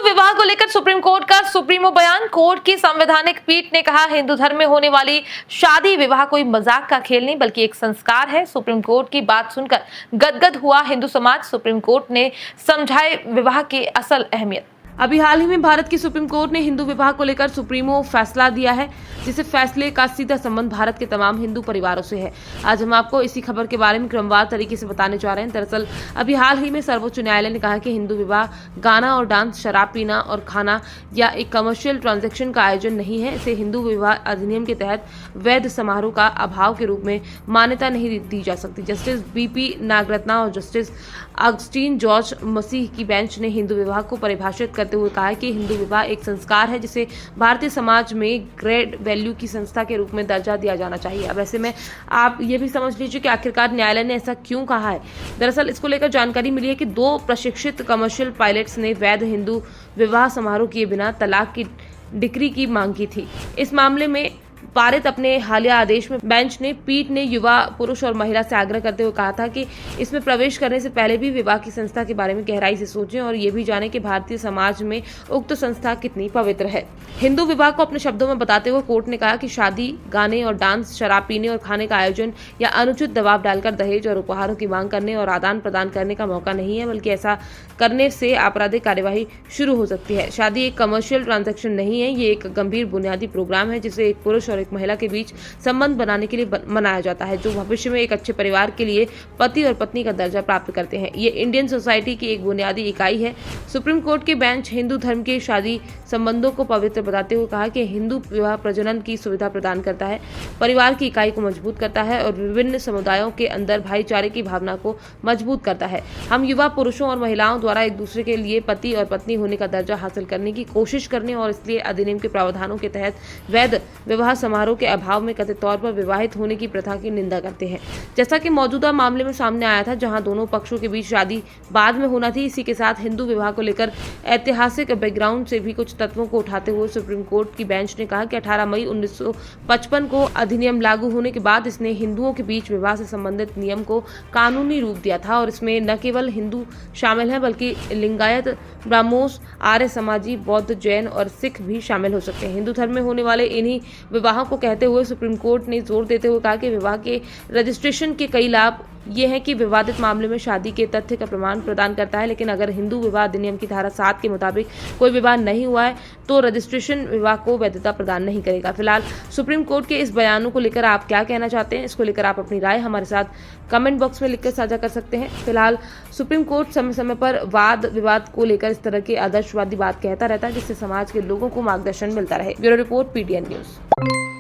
विवाह को लेकर सुप्रीम कोर्ट का सुप्रीमो बयान। कोर्ट की संवैधानिक पीठ ने कहा, हिंदू धर्म में होने वाली शादी विवाह कोई मजाक का खेल नहीं बल्कि एक संस्कार है। सुप्रीम कोर्ट की बात सुनकर गदगद हुआ हिंदू समाज। सुप्रीम कोर्ट ने समझाए विवाह की असल अहमियत। अभी हाल ही में भारत की सुप्रीम कोर्ट ने हिंदू विवाह को लेकर सुप्रीमो फैसला दिया है, जिसे फैसले का सीधा संबंध भारत के तमाम हिंदू परिवारों से है। आज हम आपको इसी खबर के बारे में क्रमवार तरीके से बताने जा रहे हैं। दरअसल अभी हाल ही में सर्वोच्च न्यायालय ने कहा कि हिंदू विवाह गाना और डांस, शराब पीना और खाना या एक कमर्शियल ट्रांजैक्शन का आयोजन नहीं है। इसे हिंदू विवाह अधिनियम के तहत वैध समारोह का अभाव के रूप में मान्यता नहीं दी जा सकती। जस्टिस बीपी नागरत्ना और जस्टिस अगस्टीन जॉर्ज मसीह की बेंच ने हिंदू विवाह को परिभाषित करते हुए कहा कि हिंदू विवाह एक संस्कार है जिसे भारतीय समाज में ग्रेड वैल्यू की संस्था के रूप में दर्जा दिया जाना चाहिए। अब ऐसे में आप ये भी समझ लीजिए कि आखिरकार न्यायालय ने ऐसा क्यों कहा है। दरअसल इसको लेकर जानकारी मिली है कि 2 प्रशिक्षित कमर्शियल पायलट्स ने वैध हिंदू विवाह समारोह किए बिना तलाक की डिक्री की मांग की थी। इस मामले में पारित अपने हालिया आदेश में बेंच ने पीठ ने युवा पुरुष और महिला से आग्रह करते हुए कहा था कि इसमें प्रवेश करने से पहले भी विवाह की संस्था के बारे में गहराई से सोचें और ये भी जानें कि भारतीय समाज में उक्त संस्था कितनी पवित्र है। हिंदू विवाह को अपने शब्दों में बताते हुए कोर्ट ने कहा कि शादी, गाने और डांस, शराब पीने और खाने का आयोजन या अनुचित दबाव डालकर दहेज और उपहारों की मांग करने और आदान प्रदान करने का मौका नहीं है, बल्कि ऐसा करने से आपराधिक कार्यवाही शुरू हो सकती है। शादी एक कमर्शियल ट्रांजैक्शन नहीं है, ये एक गंभीर बुनियादी प्रोग्राम है जिसे एक पुरुष और एक महिला के बीच संबंध बनाने के लिए मनाया जाता है, जो भविष्य में एक अच्छे परिवार के लिए पति और पत्नी का दर्जा प्राप्त करते हैं। ये इंडियन सोसाइटी की एक बुनियादी इकाई है। सुप्रीम कोर्ट के बेंच हिंदू धर्म के शादी संबंधों को पवित्र बताते हुए कहा कि हिंदू विवाह प्रजनन की सुविधा प्रदान करता है, परिवार की इकाई को मजबूत करता है और विभिन्न समुदायों के अंदर भाईचारे की भावना को मजबूत करता है। हम युवा पुरुषों और महिलाओं द्वारा एक दूसरे के लिए पति और पत्नी होने का दर्जा हासिल करने की कोशिश करने और इसलिए अधिनियम के प्रावधानों के तहत वैध विवाह समारोह के अभाव में कथित तौर पर विवाहित होने की प्रथा की निंदा करते हैं। जैसा कि मौजूदा मामले में सामने आया था, जहां दोनों पक्षों के बीच शादी बाद में होना थी। इसी के साथ हिंदू विवाह को लेकर ऐतिहासिक बैकग्राउंड से भी कुछ तत्वों को उठाते हुए सुप्रीम कोर्ट की बेंच ने कहा कि 18 मई 1955 को अधिनियम लागू होने के बाद इसने हिंदुओं के बीच विवाह से संबंधित नियम को कानूनी रूप दिया था और इसमें न केवल हिंदू शामिल हैं बल्कि लिंगायत, ब्राह्मोस, आर्य समाजी, बौद्ध, जैन और सिख भी शामिल हो सकते हैं। हिंदू धर्म में होने वाले इन्हीं विवाहों को कहते हुए सुप्रीम कोर्ट ने जोर देते हुए कहा कि विवाह के रजिस्ट्रेशन के कई लाभ ये है कि विवादित मामले में शादी के तथ्य का प्रमाण प्रदान करता है, लेकिन अगर हिंदू विवाह अधिनियम की धारा 7 के मुताबिक कोई विवाह नहीं हुआ है तो रजिस्ट्रेशन विवाह को वैधता प्रदान नहीं करेगा। फिलहाल सुप्रीम कोर्ट के इस बयानों को लेकर आप क्या कहना चाहते हैं, इसको लेकर आप अपनी राय हमारे साथ कमेंट बॉक्स में लिखकर साझा कर सकते हैं। फिलहाल सुप्रीम कोर्ट समय समय पर वाद विवाद को लेकर इस तरह की आदर्शवादी बात कहता रहता है, जिससे समाज के लोगों को मार्गदर्शन मिलता रहे। Bureau report, PTN news.